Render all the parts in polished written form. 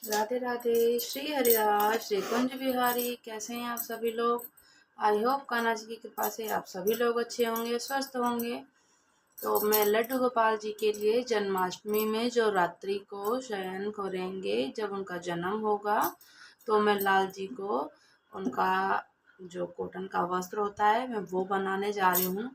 राधे राधे। श्री हरिराज, श्री कुंज बिहारी। कैसे हैं आप सभी लोग? आई होप कान्हा जी की कृपा से आप सभी लोग अच्छे होंगे, स्वस्थ होंगे। तो मैं लड्डू गोपाल जी के लिए जन्माष्टमी में जो रात्रि को शयन करेंगे, जब उनका जन्म होगा, तो मैं लाल जी को उनका जो कॉटन का वस्त्र होता है मैं वो बनाने जा रही हूँ।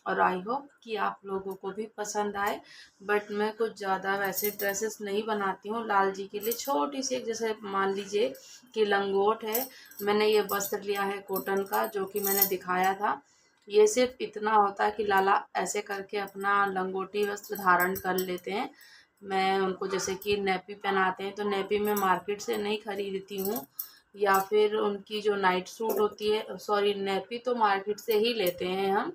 और आई होप कि आप लोगों को भी पसंद आए। बट मैं कुछ ज़्यादा वैसे ड्रेसेस नहीं बनाती हूँ। लाल जी के लिए छोटी सी, जैसे मान लीजिए कि लंगोट है, मैंने ये वस्त्र लिया है कॉटन का, जो कि मैंने दिखाया था। ये सिर्फ इतना होता है कि लाला ऐसे करके अपना लंगोटी वस्त्र धारण कर लेते हैं। मैं उनको जैसे कि नेपी पहनाते हैं, तो नेपी में मार्केट से नहीं खरीदती हूँ, या फिर उनकी जो नाइट सूट होती है, सॉरी नेपी तो मार्केट से ही लेते हैं हम।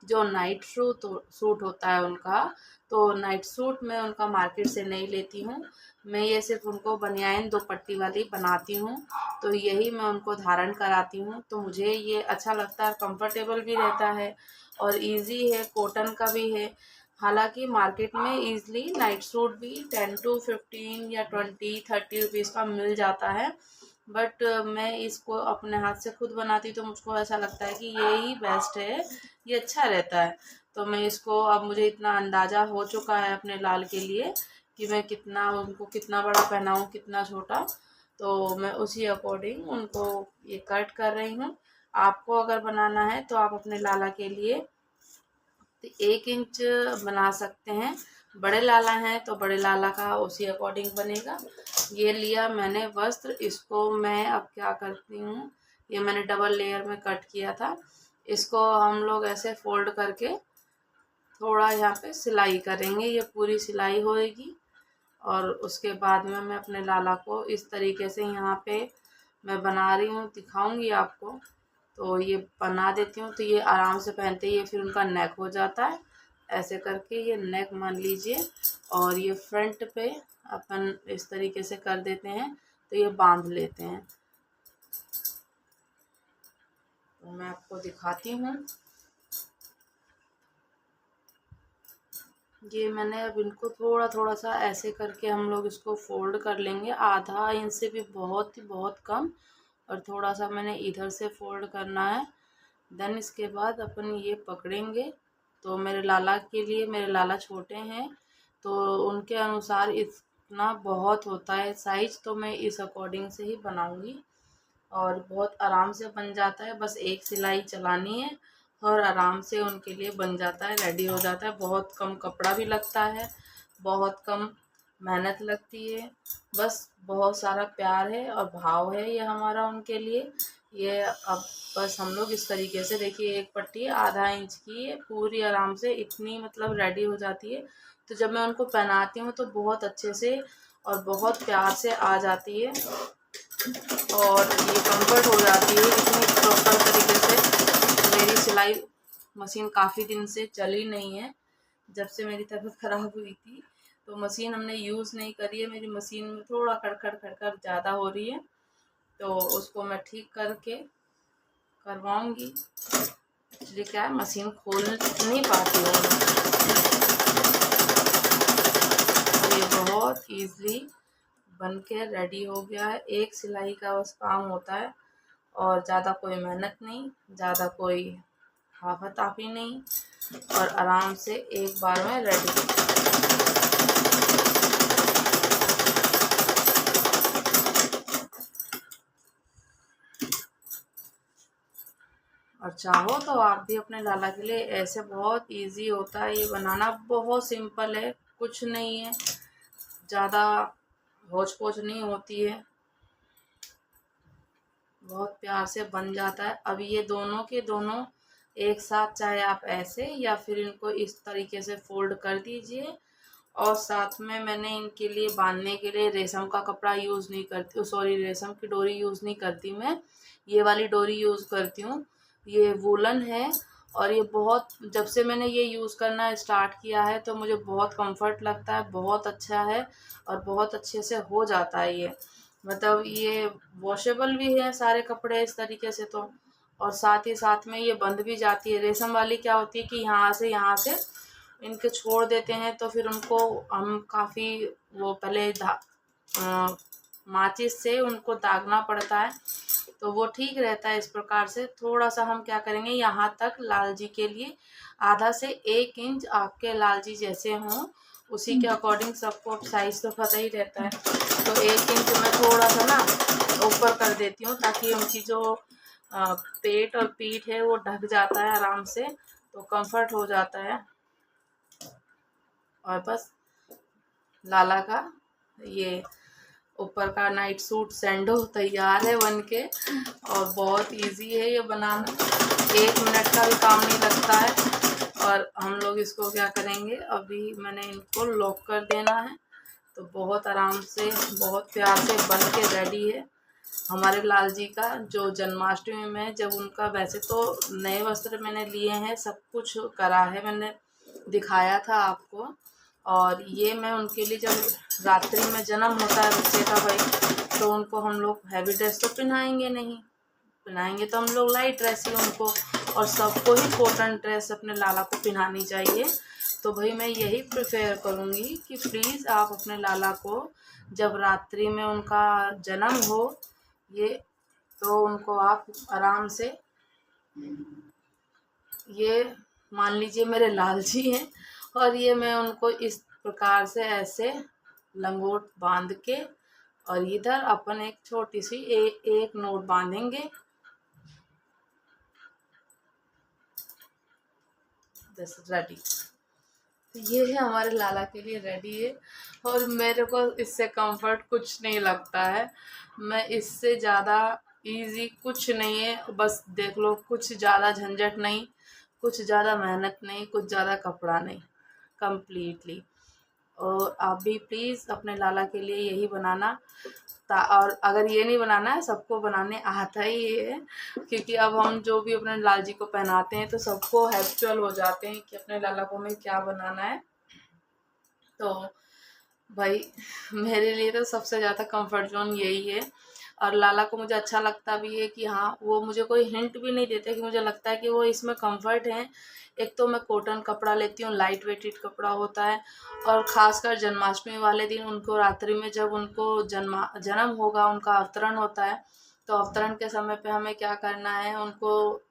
जो नाइट सूट होता है उनका, तो नाइट सूट मैं उनका मार्केट से नहीं लेती हूँ। मैं ये सिर्फ उनको बनियाइन 2 पट्टी वाली बनाती हूँ, तो यही मैं उनको धारण कराती हूँ। तो मुझे ये अच्छा लगता है, कंफर्टेबल भी रहता है और इजी है, कॉटन का भी है। हालांकि मार्केट में इजली नाइट सूट भी 10 to 15 या 20-30 रुपीज़ का मिल जाता है। बट मैं इसको अपने हाथ से खुद बनाती, तो मुझको ऐसा लगता है कि ये ही बेस्ट है, ये अच्छा रहता है। तो मैं इसको, अब मुझे इतना अंदाज़ा हो चुका है अपने लाल के लिए कि मैं कितना उनको, कितना बड़ा पहनाऊँ कितना छोटा, तो मैं उसी अकॉर्डिंग उनको ये कट कर रही हूँ। आपको अगर बनाना है तो आप अपने लाला के लिए 1 इंच बना सकते हैं। बड़े लाला हैं तो बड़े लाला का उसी अकॉर्डिंग बनेगा। ये लिया मैंने वस्त्र, इसको मैं अब क्या करती हूँ, ये मैंने डबल लेयर में कट किया था। इसको हम लोग ऐसे फोल्ड करके थोड़ा यहाँ पे सिलाई करेंगे, ये पूरी सिलाई होएगी। और उसके बाद में मैं अपने लाला को इस तरीके से यहाँ पे मैं बना रही हूँ, दिखाऊंगी आपको। तो ये बना देती हूँ, तो ये आराम से पहनते ही ये फिर उनका नेक हो जाता है। ऐसे करके ये नेक मान लीजिए, और ये फ्रंट पे अपन इस तरीके से कर देते हैं, तो ये बांध लेते हैं। तो मैं आपको दिखाती हूँ। ये मैंने अब इनको थोड़ा थोड़ा सा ऐसे करके हम लोग इसको फोल्ड कर लेंगे, आधा इंच से भी बहुत ही बहुत कम। और थोड़ा सा मैंने इधर से फोल्ड करना है। देन इसके बाद अपन ये पकड़ेंगे। तो मेरे लाला के लिए, मेरे लाला छोटे हैं तो उनके अनुसार इतना बहुत होता है साइज, तो मैं इस अकॉर्डिंग से ही बनाऊंगी। और बहुत आराम से बन जाता है, बस एक सिलाई चलानी है और आराम से उनके लिए बन जाता है, रेडी हो जाता है। बहुत कम कपड़ा भी लगता है, बहुत कम मेहनत लगती है, बस बहुत सारा प्यार है और भाव है ये हमारा उनके लिए। ये अब बस हम लोग इस तरीके से, देखिए एक पट्टी आधा इंच की है, पूरी आराम से इतनी मतलब रेडी हो जाती है। तो जब मैं उनको पहनाती हूँ तो बहुत अच्छे से और बहुत प्यार से आ जाती है, और ये कंफर्ट हो जाती है इतनी प्रॉपर तरीके से। मेरी सिलाई मशीन काफ़ी दिन से चली नहीं है, जब से मेरी तबीयत ख़राब हुई थी, तो मशीन हमने यूज़ नहीं करी है। मेरी मशीन में थोड़ा खड़खड़ खड़खड़ ज़्यादा हो रही है, तो उसको मैं ठीक करके करवाऊँगी। एक्चुअली क्या है, मशीन खोल नहीं पाती हूँ मैं। तो ये बहुत ईज़िली बन के रेडी हो गया है। एक सिलाई का बस काम होता है, और ज़्यादा कोई मेहनत नहीं, ज़्यादा कोई हाफाताफी नहीं, और आराम से एक बार में रेडी। और चाहो तो आप भी अपने लाला के लिए ऐसे, बहुत इजी होता है ये बनाना, बहुत सिंपल है, कुछ नहीं है, ज़्यादा होच पोच नहीं होती है, बहुत प्यार से बन जाता है। अब ये दोनों के दोनों एक साथ, चाहे आप ऐसे या फिर इनको इस तरीके से फोल्ड कर दीजिए। और साथ में मैंने इनके लिए बांधने के लिए रेशम का कपड़ा यूज़ नहीं करती हूँ, सॉरी रेशम की डोरी यूज़ नहीं करती मैं, ये वाली डोरी यूज़ करती हूँ। ये वूलन है, और ये बहुत, जब से मैंने ये यूज़ करना स्टार्ट किया है तो मुझे बहुत कंफर्ट लगता है, बहुत अच्छा है और बहुत अच्छे से हो जाता है ये। मतलब ये वॉशेबल भी है सारे कपड़े इस तरीके से, तो और साथ ही साथ में ये बंद भी जाती है। रेशम वाली क्या होती है कि यहाँ से इनके छोड़ देते हैं, तो फिर उनको हम काफ़ी वो पहले माचिस से उनको दागना पड़ता है, तो वो ठीक रहता है। इस प्रकार से थोड़ा सा हम क्या करेंगे, यहाँ तक लाल जी के लिए आधा से 1 इंच आपके लाल जी जैसे हों उसी के अकॉर्डिंग, सबको अब साइज तो पता ही रहता है, तो 1 इंच मैं थोड़ा सा ना ऊपर कर देती हूँ ताकि उनकी जो पेट और पीठ है वो ढक जाता है आराम से, तो कंफर्ट हो जाता है। और बस लाला का ये ऊपर का नाइट सूट सैंडो तैयार है बन के, और बहुत इजी है ये बनाना, 1 मिनट का भी काम नहीं लगता है। और हम लोग इसको क्या करेंगे, अभी मैंने इनको लॉक कर देना है, तो बहुत आराम से बहुत प्यार से बन के रेडी है हमारे लाल जी का। जो जन्माष्टमी में जब उनका, वैसे तो नए वस्त्र मैंने लिए हैं, सब कुछ करा है, मैंने दिखाया था आपको। और ये मैं उनके लिए, जब रात्रि में जन्म होता है बच्चे का भाई, तो उनको हम लोग हैवी ड्रेस तो पहनाएंगे नहीं, पहनाएंगे तो हम लोग लाइट ड्रेस ही उनको, और सबको ही कॉटन ड्रेस अपने लाला को पहनानी चाहिए। तो भाई मैं यही प्रेफर करूँगी कि प्लीज़ आप अपने लाला को जब रात्रि में उनका जन्म हो ये, तो उनको आप आराम से, ये मान लीजिए मेरे लाल जी हैं, और ये मैं उनको इस प्रकार से ऐसे लंगोट बांध के, और इधर अपन एक छोटी सी एक नोट बांधेंगे, दिस रेडी। तो ये है हमारे लाला के लिए रेडी है, और मेरे को इससे कंफर्ट कुछ नहीं लगता है। मैं इससे ज़्यादा इजी कुछ नहीं है, बस देख लो, कुछ ज़्यादा झंझट नहीं, कुछ ज़्यादा मेहनत नहीं, कुछ ज़्यादा कपड़ा नहीं, कंप्लीटली। और आप भी प्लीज़ अपने लाला के लिए यही बनाना। और अगर ये नहीं बनाना है, सबको बनाने आता ही है, क्योंकि अब हम जो भी अपने लाल जी को पहनाते हैं तो सबको हैबिचुअल हो जाते हैं कि अपने लाला को हमें क्या बनाना है। तो भाई मेरे लिए तो सबसे ज़्यादा कंफर्ट जोन यही है। और लाला को मुझे अच्छा लगता भी है कि हाँ, वो मुझे कोई हिंट भी नहीं देते, कि मुझे लगता है कि वो इसमें कंफर्ट है। एक तो मैं कॉटन कपड़ा लेती हूँ, लाइट वेटेड कपड़ा होता है, और ख़ासकर जन्माष्टमी वाले दिन उनको रात्रि में जब उनको जन्म होगा, उनका अवतरण होता है, तो अवतरण के समय पे हमें क्या करना है, उनको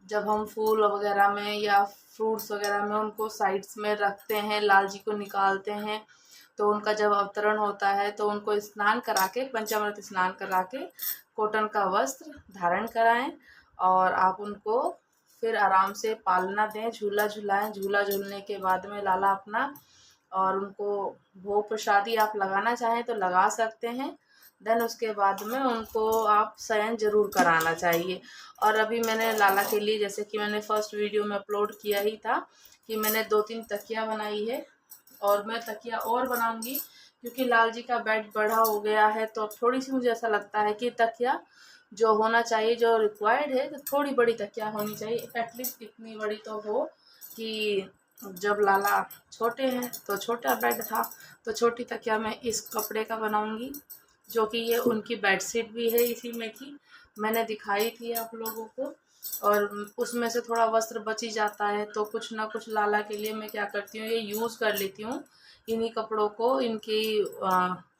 जब हम फूल वगैरह में या फ्रूट्स वगैरह में उनको साइड्स में रखते हैं, लाल जी को निकालते हैं, तो उनका जब अवतरण होता है तो उनको स्नान करा के, पंचामृत स्नान करा के कॉटन का वस्त्र धारण कराएं, और आप उनको फिर आराम से पालना दें, झूला झुलाएं। झूला झूलने के बाद में लाला अपना, और उनको भोग प्रसादी आप लगाना चाहें तो लगा सकते हैं। देन उसके बाद में उनको आप शयन जरूर कराना चाहिए। और अभी मैंने लाला के लिए, जैसे कि मैंने फर्स्ट वीडियो में अपलोड किया ही था, कि मैंने 2-3 तकिया बनाई है, और मैं तकिया और बनाऊंगी, क्योंकि लाल जी का बेड बड़ा हो गया है, तो अब थोड़ी सी मुझे ऐसा लगता है कि तकिया जो होना चाहिए, जो रिक्वायर्ड है, तो थोड़ी बड़ी तकिया होनी चाहिए, एटलीस्ट इतनी बड़ी तो हो कि जब लाला छोटे हैं तो छोटा बेड था, तो छोटी तकिया मैं इस कपड़े का बनाऊंगी, जो कि ये उनकी बेडशीट भी है इसी में की, मैंने दिखाई थी आप लोगों को। और उसमें से थोड़ा वस्त्र बच ही जाता है, तो कुछ ना कुछ लाला के लिए मैं क्या करती हूँ, ये यूज़ कर लेती हूँ, इन्हीं कपड़ों को, इनकी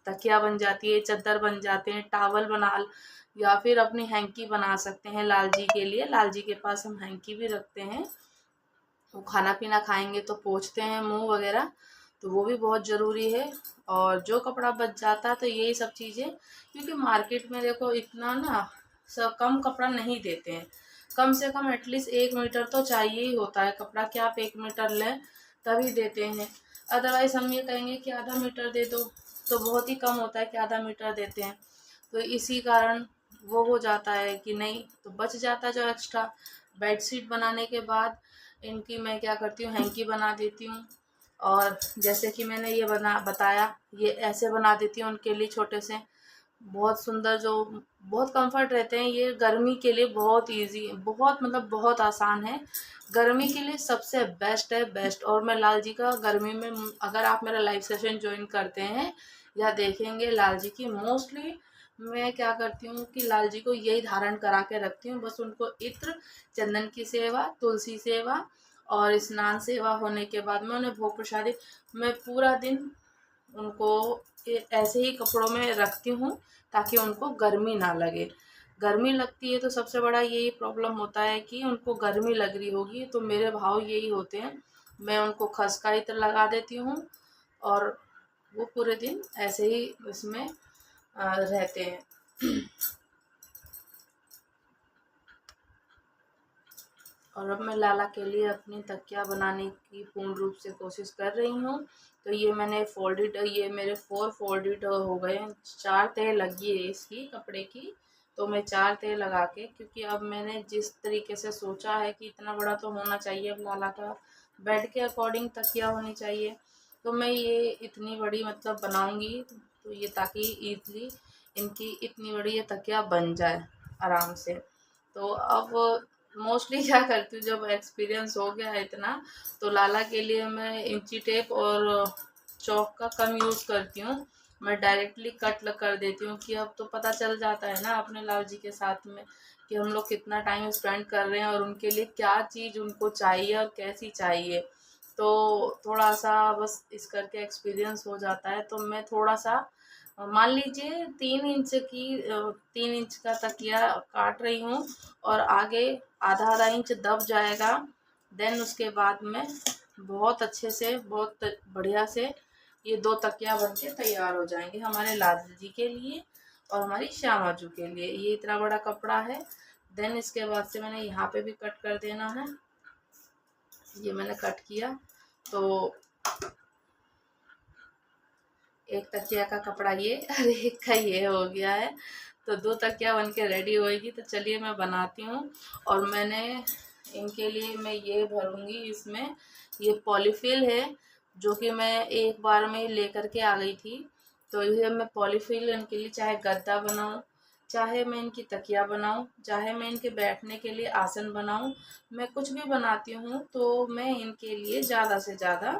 तकिया बन जाती है, चादर बन जाते हैं, टावल बना, या फिर अपनी हैंकी बना सकते हैं लाल जी के लिए। लाल जी के पास हम हैंकी भी रखते हैं, वो खाना पीना खाएंगे तो पोंछते हैं मुंह वगैरह, तो वो भी बहुत ज़रूरी है। और जो कपड़ा बच जाता है तो यही सब चीज़ें, क्योंकि मार्केट में देखो इतना ना सब कम कपड़ा नहीं देते हैं, कम से कम एटलीस्ट 1 मीटर तो चाहिए ही होता है कपड़ा, कि आप 1 मीटर लें तभी देते हैं। अदरवाइज़ हम ये कहेंगे कि आधा मीटर दे दो, तो बहुत ही कम होता है कि आधा मीटर देते हैं, तो इसी कारण वो हो जाता है कि नहीं, तो बच जाता है जो एक्स्ट्रा। बेडशीट बनाने के बाद इनकी मैं क्या करती हूँ, हैंकी बना देती हूँ। और जैसे कि मैंने ये बताया, ये ऐसे बना देती हूँ उनके लिए छोटे से, बहुत सुंदर, जो बहुत कंफर्ट रहते हैं। ये गर्मी के लिए बहुत इजी है, बहुत मतलब बहुत आसान है, गर्मी के लिए सबसे बेस्ट है, बेस्ट। और मैं लाल जी का गर्मी में, अगर आप मेरा लाइव सेशन ज्वाइन करते हैं या देखेंगे लाल जी की, मोस्टली मैं क्या करती हूँ कि लाल जी को यही धारण करा के रखती हूँ, बस उनको इत्र, चंदन की सेवा, तुलसी सेवा और स्नान सेवा होने के बाद में उन्हें भोग प्रसादी, मैं पूरा दिन उनको ऐसे ही कपड़ों में रखती हूँ ताकि उनको गर्मी ना लगे। गर्मी लगती है तो सबसे बड़ा यही प्रॉब्लम होता है कि उनको गर्मी लग रही होगी, तो मेरे भाव यही होते हैं, मैं उनको खसका इत्र लगा देती हूँ और वो पूरे दिन ऐसे ही उसमें रहते हैं। और अब मैं लाला के लिए अपनी तकिया बनाने की पूर्ण रूप से कोशिश कर रही हूँ। तो ये मैंने फोल्डेड, ये मेरे 4 फोल्डेड हो गए हैं, 4 तह लगी है इसकी कपड़े की। तो मैं 4 तह लगा के, क्योंकि अब मैंने जिस तरीके से सोचा है कि इतना बड़ा तो होना चाहिए, अब लाला का बेड के अकॉर्डिंग तकिया होनी चाहिए, तो मैं ये इतनी बड़ी मतलब बनाऊंगी, तो ये ताकि ईजली इनकी इतनी बड़ी ये तकिया बन जाए आराम से। तो अब मोस्टली क्या करती हूँ, जब एक्सपीरियंस हो गया है इतना, तो लाला के लिए मैं इंची टेप और चौक का कम यूज़ करती हूँ। मैं डायरेक्टली कट कर देती हूँ कि अब तो पता चल जाता है ना अपने लाल जी के साथ में कि हम लोग कितना टाइम स्पेंड कर रहे हैं और उनके लिए क्या चीज़ उनको चाहिए और कैसी चाहिए। तो थोड़ा सा बस इस करके एक्सपीरियंस हो जाता है। तो मैं थोड़ा सा मान लीजिए 3 इंच की 3 इंच का तकिया काट रही हूँ और आगे आधा आधा इंच दब जाएगा। देन उसके बाद में बहुत अच्छे से, बहुत बढ़िया से ये 2 तकिया बन के तैयार हो जाएंगे हमारे लाल जी के लिए और हमारी श्यामाजू के लिए। ये इतना बड़ा कपड़ा है। देन इसके बाद से मैंने यहाँ पे भी कट कर देना है। ये मैंने कट किया, तो एक तकिया का कपड़ा ये और एक का ये हो गया है। तो 2 तकिया बन के रेडी होएगी। तो चलिए मैं बनाती हूँ। और मैंने इनके लिए मैं ये भरूँगी इसमें, ये पॉलीफिल है जो कि मैं एक बार में लेकर के आ गई थी। तो ये मैं पॉलीफिल इनके लिए चाहे गद्दा बनाऊँ, चाहे मैं इनकी तकिया बनाऊँ, चाहे मैं इनके बैठने के लिए आसन बनाऊँ, मैं कुछ भी बनाती हूँ तो मैं इनके लिए ज़्यादा से ज़्यादा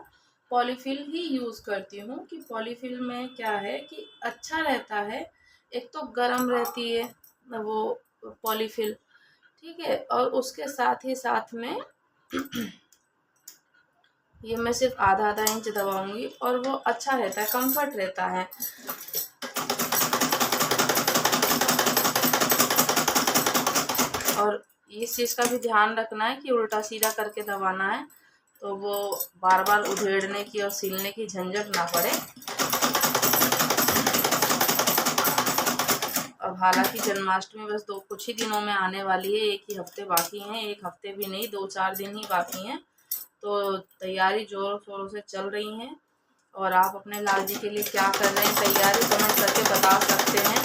पॉलीफिल ही यूज़ करती हूँ। कि पॉलीफिल में क्या है कि अच्छा रहता है, एक तो गर्म रहती है वो पॉलीफिल, ठीक है, और उसके साथ ही साथ में ये मैं सिर्फ आधा आधा इंच दबाऊंगी और वो अच्छा रहता है, कंफर्ट रहता है। और इस चीज़ का भी ध्यान रखना है कि उल्टा सीधा करके दबाना है, तो वो बार बार उधेड़ने की और सिलने की झंझट ना पड़े। अब हालांकि जन्माष्टमी बस कुछ ही दिनों में आने वाली है, एक ही हफ्ते बाकी हैं, एक हफ्ते भी नहीं, 2-4 दिन ही बाकी हैं। तो तैयारी जोरों शोरों से चल रही हैं। और आप अपने लाल जी के लिए क्या कर रहे हैं तैयारी, कमेंट करके बता सकते हैं।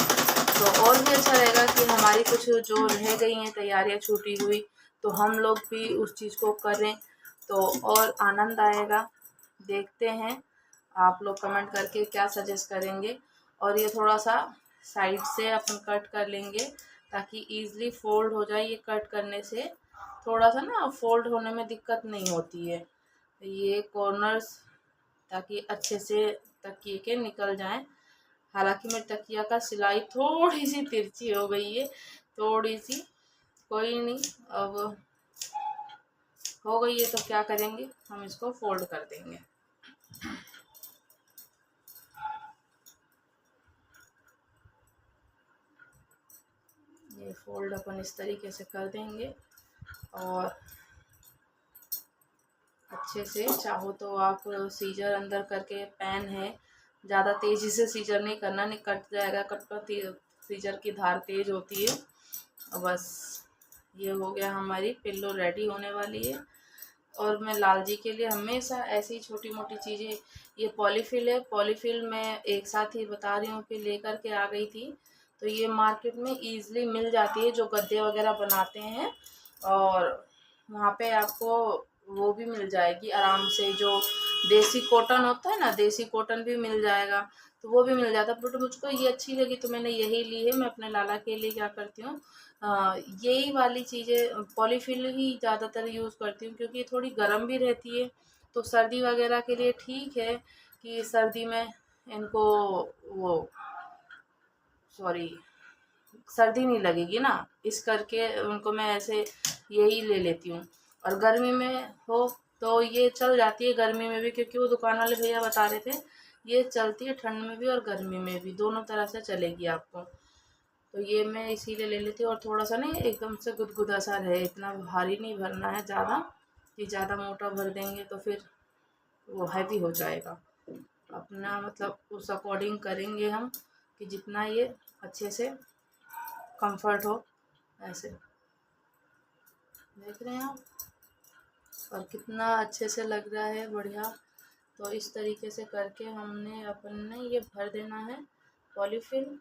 तो और भी अच्छा रहेगा कि हमारी कुछ जो रह गई हैं तैयारियां छूटी हुई, तो हम लोग भी उस चीज़ को करें तो और आनंद आएगा। देखते हैं आप लोग कमेंट करके क्या सजेस्ट करेंगे। और ये थोड़ा सा साइड से अपन कट कर लेंगे ताकि ईज़िली फोल्ड हो जाए। ये कट करने से थोड़ा सा ना फोल्ड होने में दिक्कत नहीं होती है। ये कॉर्नर्स ताकि अच्छे से तकिए के निकल जाएं। हालांकि मेरी तकिया का सिलाई थोड़ी सी तिरछी हो गई है, थोड़ी सी, कोई नहीं, अब हो गई है तो क्या करेंगे, हम इसको फोल्ड कर देंगे। ये फोल्ड अपन इस तरीके से कर देंगे और अच्छे से, चाहो तो आप सीजर अंदर करके, पेन है, ज़्यादा तेज़ी से सीजर नहीं करना, नहीं कट जाएगा, सीजर की धार तेज होती है। बस ये हो गया, हमारी पिल्लो रेडी होने वाली है। और मैं लाल जी के लिए हमेशा ऐसी छोटी मोटी चीज़ें, ये पॉलीफिल है, पॉलीफिल मैं एक साथ ही बता रही हूँ कि लेकर के आ गई थी। तो ये मार्केट में ईज़िली मिल जाती है, जो गद्दे वगैरह बनाते हैं, और वहाँ पे आपको वो भी मिल जाएगी आराम से, जो देसी कॉटन होता है ना, देसी कॉटन भी मिल जाएगा, तो वो भी मिल जाता है। बट मुझको ये अच्छी लगी तो मैंने यही ली है। मैं अपने लाला के लिए क्या करती हूँ, यही वाली चीज़ें पॉलीफिल ही ज़्यादातर यूज़ करती हूँ, क्योंकि थोड़ी गर्म भी रहती है। तो सर्दी वगैरह के लिए ठीक है कि सर्दी में इनको वो, सॉरी, सर्दी नहीं लगेगी ना, इस करके उनको मैं ऐसे यही ले लेती हूँ। और गर्मी में हो तो ये चल जाती है गर्मी में भी, क्योंकि वो दुकान वाले भैया बता रहे थे ये चलती है ठंड में भी और गर्मी में भी, दोनों तरह से चलेगी आपको। तो ये मैं इसीलिए ले लेती हूँ। और थोड़ा सा नहीं एकदम से गुदगुदा सा रहे, इतना भारी नहीं भरना है ज़्यादा, कि ज़्यादा मोटा भर देंगे तो फिर वो हैवी हो जाएगा। अपना मतलब उस अकॉर्डिंग करेंगे हम कि जितना ये अच्छे से कंफर्ट हो। ऐसे देख रहे हैं आप, और कितना अच्छे से लग रहा है, बढ़िया। तो इस तरीके से करके हमने अपन ने ये भर देना है पॉलीफिल।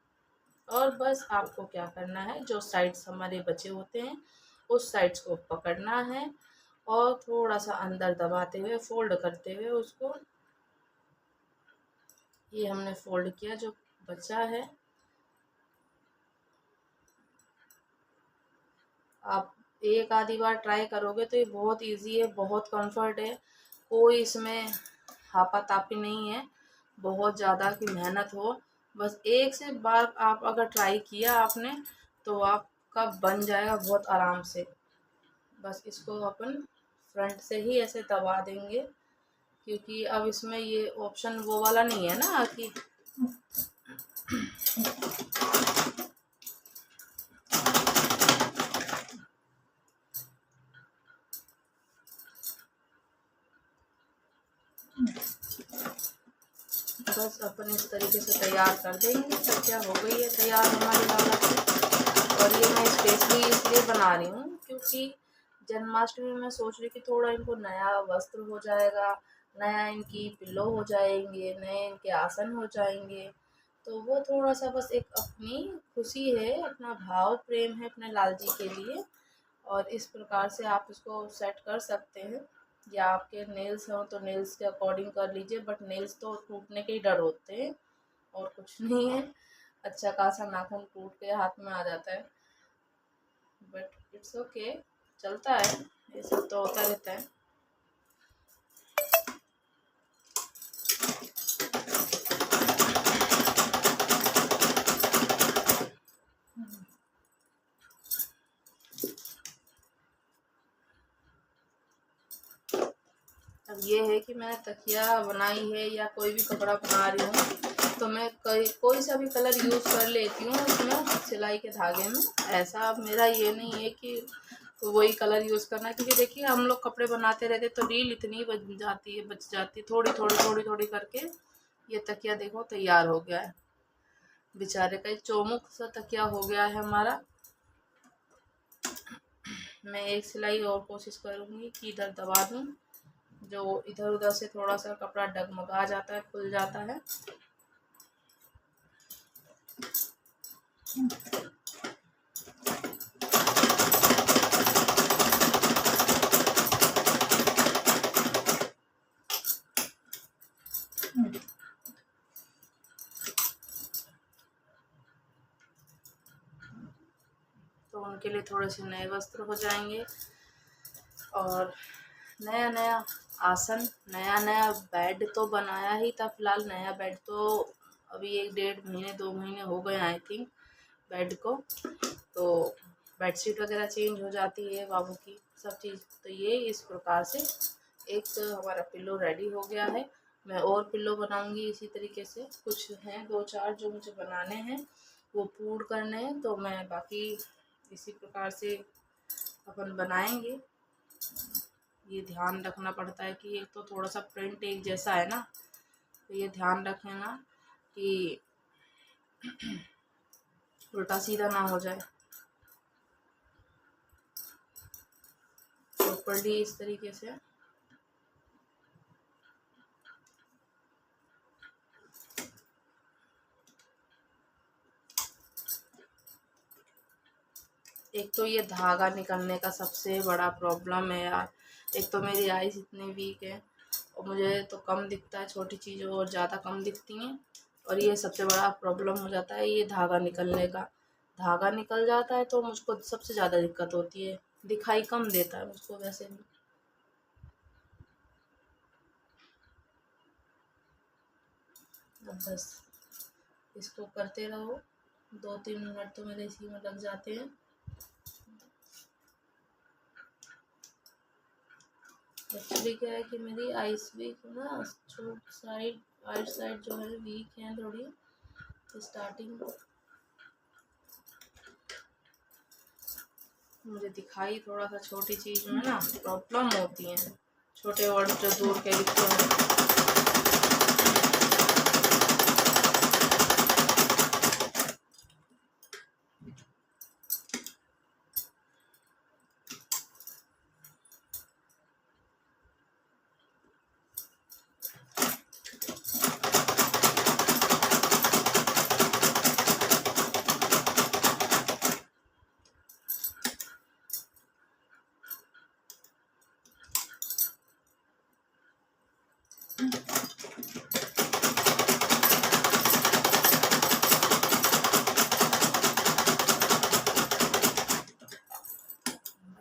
और बस आपको क्या करना है, जो साइड्स हमारे बचे होते हैं उस साइड्स को पकड़ना है और थोड़ा सा अंदर दबाते हुए फोल्ड करते हुए उसको, ये हमने फोल्ड किया जो बचा है। आप एक आधी बार ट्राई करोगे तो ये बहुत इजी है, बहुत कंफर्ट है, कोई इसमें हापातापी नहीं है बहुत ज़्यादा की मेहनत हो। बस एक से बार आप अगर ट्राई किया आपने तो आपका बन जाएगा बहुत आराम से। बस इसको अपन फ्रंट से ही ऐसे दबा देंगे, क्योंकि अब इसमें ये ऑप्शन वो वाला नहीं है ना कि बस अपन इस तरीके से तैयार कर देंगे। तो क्या हो गई है तैयार हमारी लाला की। और ये मैं स्पेशली इसलिए बना रही हूँ क्योंकि जन्माष्टमी में सोच रही कि थोड़ा इनको नया वस्त्र हो जाएगा, नया इनकी पिल्लो हो जाएंगे, नए इनके आसन हो जाएंगे। तो वो थोड़ा सा बस एक अपनी खुशी है, अपना भाव प्रेम है अपने लाल जी के लिए। और इस प्रकार से आप इसको सेट कर सकते हैं, या आपके नेल्स हों तो नेल्स के अकॉर्डिंग कर लीजिए, बट नेल्स तो टूटने के ही डर होते हैं और कुछ नहीं है। अच्छा खासा नाखून टूट के हाथ में आ जाता है, बट इट्स ओके, चलता है, ये सब तो होता रहता है। अब ये है कि मैंने तकिया बनाई है या कोई भी कपड़ा बना रही हूँ तो मैं कोई सा भी कलर यूज़ कर लेती हूँ उसमें सिलाई के धागे में। ऐसा अब मेरा ये नहीं है कि वही कलर यूज़ करना है, क्योंकि देखिए हम लोग कपड़े बनाते रहते तो रील इतनी बच जाती है, थोड़ी थोड़ी थोड़ी थोड़ी करके। ये तकिया देखो तैयार हो गया है, बेचारे का चौमुख सा तकिया हो गया है हमारा। मैं एक सिलाई और कोशिश करूँगी कि इधर दबा दूँ, जो इधर उधर से थोड़ा सा कपड़ा डगमगा जाता है, खुल जाता है। तो उनके लिए थोड़े से नए वस्त्र हो जाएंगे और नया नया आसन, नया नया बेड तो बनाया ही था। फिलहाल नया बेड तो अभी 1 डेढ़ महीने 2 महीने हो गए आई थिंक बेड को। तो बेडशीट वगैरह चेंज हो जाती है बाबू की, सब चीज़। तो ये इस प्रकार से एक हमारा पिल्लो रेडी हो गया है। मैं और पिल्लो बनाऊंगी इसी तरीके से, कुछ हैं 2-4 जो मुझे बनाने हैं, वो पूर्ण करने हैं, तो मैं बाकी इसी प्रकार से अपन बनाएंगे। ये ध्यान रखना पड़ता है कि एक तो थोड़ा सा प्रिंट एक जैसा है ना, तो ये ध्यान रखना कि उल्टा सीधा ना हो जाए। प्रॉपर्ली इस तरीके से एक तो ये धागा निकलने का सबसे बड़ा प्रॉब्लम है यार। एक तो मेरी आईज इतनी वीक है और मुझे तो कम दिखता है, छोटी चीज़ें और ज़्यादा कम दिखती हैं। और ये सबसे बड़ा प्रॉब्लम हो जाता है ये धागा निकलने का। धागा निकल जाता है तो मुझको सबसे ज़्यादा दिक्कत होती है, दिखाई कम देता है मुझको वैसे भी। अब बस इसको करते रहो, 2-3 मिनट तो मेरे इसी में लग जाते हैं। एक्चुअली क्या है कि मेरी आईज भी ना साइड राइट साइड जो है वीक है थोड़ी, स्टार्टिंग मुझे दिखाई थोड़ा सा छोटी चीज़ में ना प्रॉब्लम होती है, छोटे वर्ड जो दूर के लिखते हैं।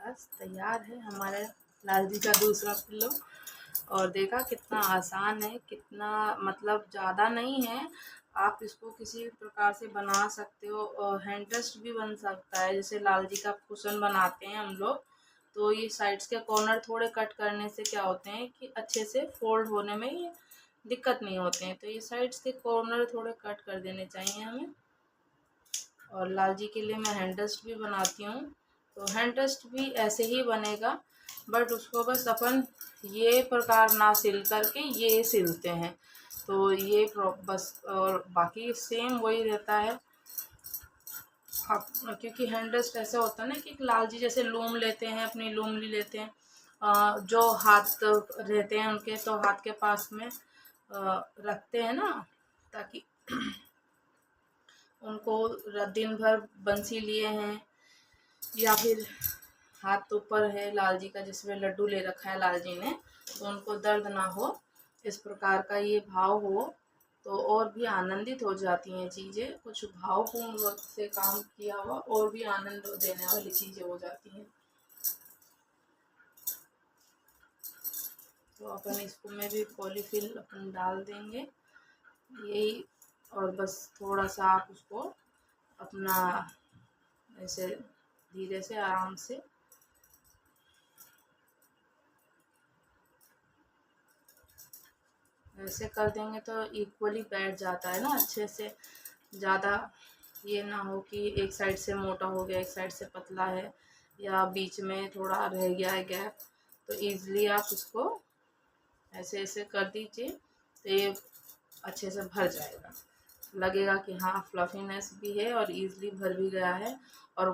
बस तैयार है हमारे लाल जी का दूसरा पिल्लो। और देखा कितना आसान है, कितना मतलब ज़्यादा नहीं है। आप इसको किसी भी प्रकार से बना सकते हो और हैंड रेस्ट भी बन सकता है। जैसे लाल जी का कुशन बनाते हैं हम लोग, तो ये साइड्स के कॉर्नर थोड़े कट करने से क्या होते हैं कि अच्छे से फोल्ड होने में ये दिक्कत नहीं होते हैं। तो ये साइड्स के कॉर्नर थोड़े कट कर देने चाहिए हमें। और लाल जी के लिए मैं हैंड रेस्ट भी बनाती हूँ, तो हैंड रेस्ट भी ऐसे ही बनेगा, बट उसको बस अपन ये प्रकार ना सिल करके ये सिलते हैं, तो ये बस, और बाकी सेम वही रहता है। आप क्योंकि हैंड रेस्ट ऐसा होता है ना कि लाल जी जैसे लूम लेते हैं, अपनी लूम ली लेते हैं, जो हाथ रहते हैं उनके, तो हाथ के पास में रखते हैं ना, ताकि उनको दिन भर बंसी लिए हैं या फिर हाथ ऊपर है लाल जी का जिसमें लड्डू ले रखा है लाल जी ने, तो उनको दर्द ना हो, इस प्रकार का ये भाव हो, तो और भी आनंदित हो जाती हैं चीज़ें। कुछ भावपूर्ण वक्त से काम किया हुआ और भी आनंद देने वाली चीज़ें हो जाती हैं। तो अपन इसको में भी पॉलीफिल अपन डाल देंगे यही, और बस थोड़ा सा आप उसको अपना ऐसे धीरे से आराम से ऐसे कर देंगे तो इक्वली बैठ जाता है ना अच्छे से। ज़्यादा ये ना हो कि एक साइड से मोटा हो गया, एक साइड से पतला है, या बीच में थोड़ा रह गया है गैप। तो ईज़िली आप इसको ऐसे ऐसे कर दीजिए, तो ये अच्छे से भर जाएगा। लगेगा कि हाँ फ्लफीनेस भी है और ईज़िली भर भी गया है, और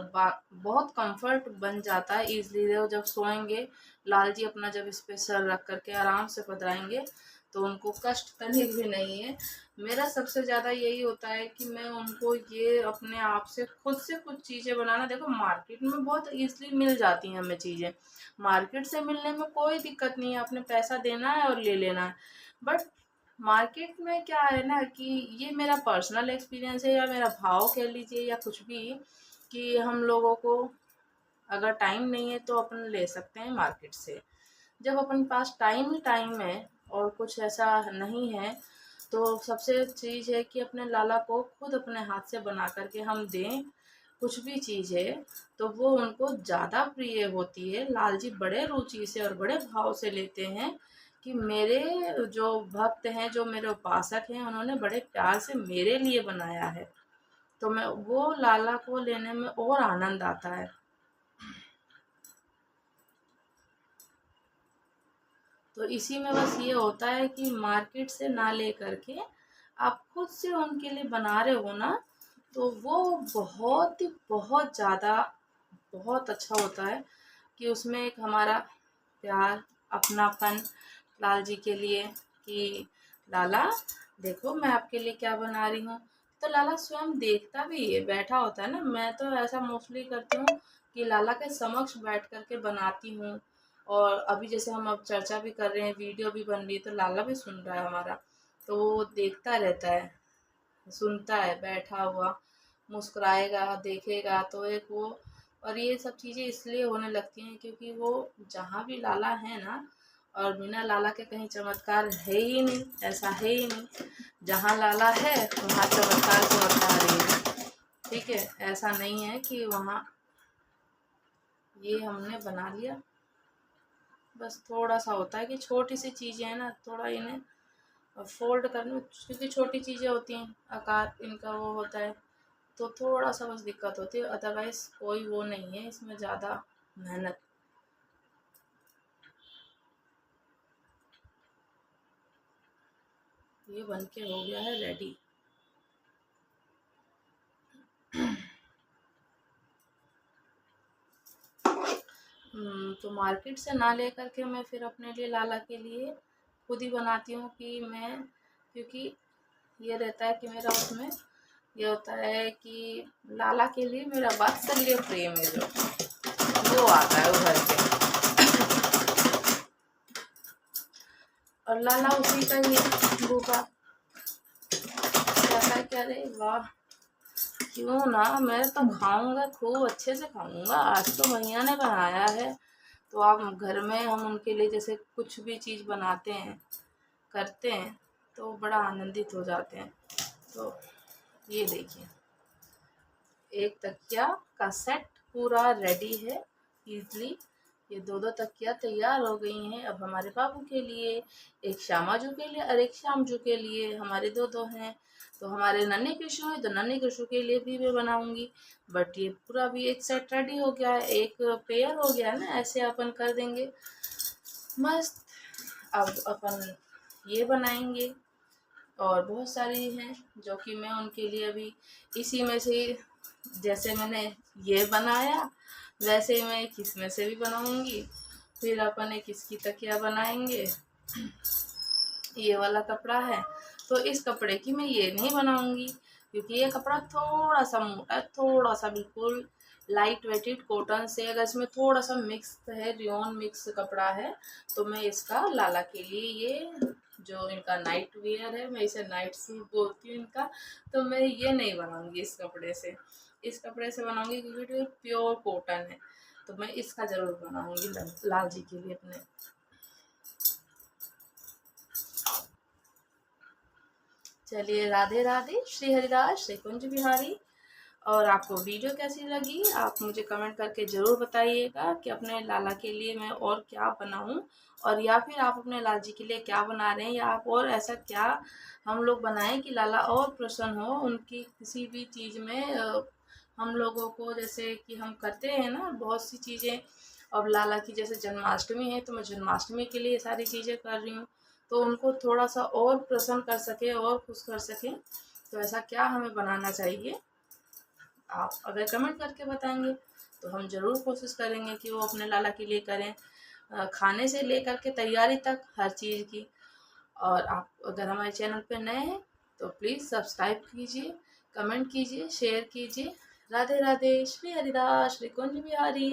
बहुत कंफर्ट बन जाता है ईज़िली। जब सोएंगे लाल जी अपना जब इस पे सर रख करके आराम से पधराएंगे, तो उनको कष्ट तनिक भी नहीं है। मेरा सबसे ज़्यादा यही होता है कि मैं उनको ये अपने आप से खुद से कुछ चीज़ें बनाना, देखो मार्केट में बहुत ईज़िली मिल जाती हैं हमें चीज़ें, मार्केट से मिलने में कोई दिक्कत नहीं है, आपने पैसा देना है और ले लेना है। बट मार्केट में क्या है ना कि ये मेरा पर्सनल एक्सपीरियंस है, या मेरा भाव कह लीजिए, या कुछ भी, कि हम लोगों को अगर टाइम नहीं है तो अपन ले सकते हैं मार्केट से। जब अपन पास टाइम ही टाइम है और कुछ ऐसा नहीं है, तो सबसे चीज़ है कि अपने लाला को खुद अपने हाथ से बना करके हम दें कुछ भी चीज़ है, तो वो उनको ज़्यादा प्रिय होती है। लाल जी बड़े रुचि से और बड़े भाव से लेते हैं कि मेरे जो भक्त हैं, जो मेरे उपासक हैं, उन्होंने बड़े प्यार से मेरे लिए बनाया है, तो मैं वो लाला को लेने में और आनंद आता है। तो इसी में बस ये होता है कि मार्केट से ना ले करके आप खुद से उनके लिए बना रहे हो ना, तो वो बहुत ही बहुत ज़्यादा बहुत अच्छा होता है कि उसमें एक हमारा प्यार, अपनापन लाल जी के लिए, कि लाला देखो मैं आपके लिए क्या बना रही हूँ। तो लाला स्वयं देखता भी है, बैठा होता है ना। मैं तो ऐसा मोस्टली करती हूँ कि लाला के समक्ष बैठ करके बनाती हूँ, और अभी जैसे हम अब चर्चा भी कर रहे हैं, वीडियो भी बन रही है, तो लाला भी सुन रहा है हमारा, तो वो देखता रहता है, सुनता है बैठा हुआ, मुस्कुराएगा, देखेगा, तो एक वो। और ये सब चीज़ें इसलिए होने लगती हैं क्योंकि वो जहाँ भी लाला है ना, और बिना लाला के कहीं चमत्कार है ही नहीं, ऐसा है ही नहीं। जहाँ लाला है वहाँ चमत्कार चमत्कार ही है। ठीक है, ऐसा नहीं है कि वहाँ। ये हमने बना लिया, बस थोड़ा सा होता है कि छोटी सी चीज़ें हैं ना, थोड़ा इन्हें और फोल्ड करने, क्योंकि छोटी चीज़ें होती हैं, आकार इनका वो होता है, तो थोड़ा सा बस दिक्कत होती है, अदरवाइज़ कोई वो नहीं है इसमें ज़्यादा मेहनत। ये बन के हो गया है रेडी। तो मार्केट से ना ले करके मैं फिर अपने लिए लाला के लिए खुद ही बनाती हूँ कि मैं, क्योंकि ये रहता है कि मेरा उसमें ये होता है कि लाला के लिए मेरा वात्सल्य प्रेम है जो, वो आता है उभर के। और लाला उसी का ही भूखा कहता है कि अरे वाह, क्यों ना, मैं तो खाऊंगा, खूब अच्छे से खाऊंगा, आज तो भैया ने बनाया है। तो आप घर में हम उनके लिए जैसे कुछ भी चीज़ बनाते हैं, करते हैं, तो बड़ा आनंदित हो जाते हैं। तो ये देखिए, एक तकिया का सेट पूरा रेडी है इजली। ये दो दो तकिया तैयार हो गई हैं। अब हमारे बाबू के लिए, एक श्यामाजू के लिए और एक श्यामजू के लिए, हमारे दो दो हैं। तो हमारे नन्हे कृषु हैं, तो नन्हे कृषु के लिए भी मैं बनाऊंगी। बट ये पूरा भी एक सेट रेडी हो गया है, एक पेयर हो गया है ना, ऐसे अपन कर देंगे मस्त। अब अपन ये बनाएंगे, और बहुत सारी हैं जो कि मैं उनके लिए अभी इसी में से, जैसे मैंने ये बनाया वैसे ही मैं एक इसमें से भी बनाऊंगी। फिर अपन एक इसकी तकिया बनाएंगे, ये वाला कपड़ा है, तो इस कपड़े की मैं ये नहीं बनाऊंगी, क्योंकि ये कपड़ा थोड़ा सा मोटा है, थोड़ा सा बिल्कुल लाइट वेटेड कॉटन से, अगर इसमें थोड़ा सा मिक्स है, रियोन मिक्स कपड़ा है, तो मैं इसका लाला के लिए ये जो इनका नाइट वेयर है, मैं इसे नाइट सूट बोलती हूँ इनका, तो मैं ये नहीं बनाऊंगी इस कपड़े से। इस कपड़े से बनाऊंगी क्योंकि प्योर कॉटन है, तो मैं इसका ज़रूर बनाऊंगी लाल जी के लिए अपने। चलिए, राधे राधे, श्री हरिदास, श्री कुंज बिहारी। और आपको वीडियो कैसी लगी आप मुझे कमेंट करके ज़रूर बताइएगा कि अपने लाला के लिए मैं और क्या बनाऊं, और या फिर आप अपने लाल जी के लिए क्या बना रहे हैं, या आप और ऐसा क्या हम लोग बनाएं कि लाला और प्रसन्न हो उनकी किसी भी चीज़ में। हम लोगों को जैसे कि हम करते हैं ना बहुत सी चीज़ें, अब लाला की जैसे जन्माष्टमी है, तो मैं जन्माष्टमी के लिए सारी चीज़ें कर रही हूँ, तो उनको थोड़ा सा और प्रसन्न कर सके और खुश कर सकें, तो ऐसा क्या हमें बनाना चाहिए। आप अगर कमेंट करके बताएंगे तो हम ज़रूर कोशिश करेंगे कि वो अपने लाला के लिए करें, खाने से लेकर के तैयारी तक हर चीज़ की। और आप अगर हमारे चैनल पर नए हैं तो प्लीज़ सब्सक्राइब कीजिए, कमेंट कीजिए, शेयर कीजिए। राधे राधे, श्री हरिदास, श्री कुंज बिहारी।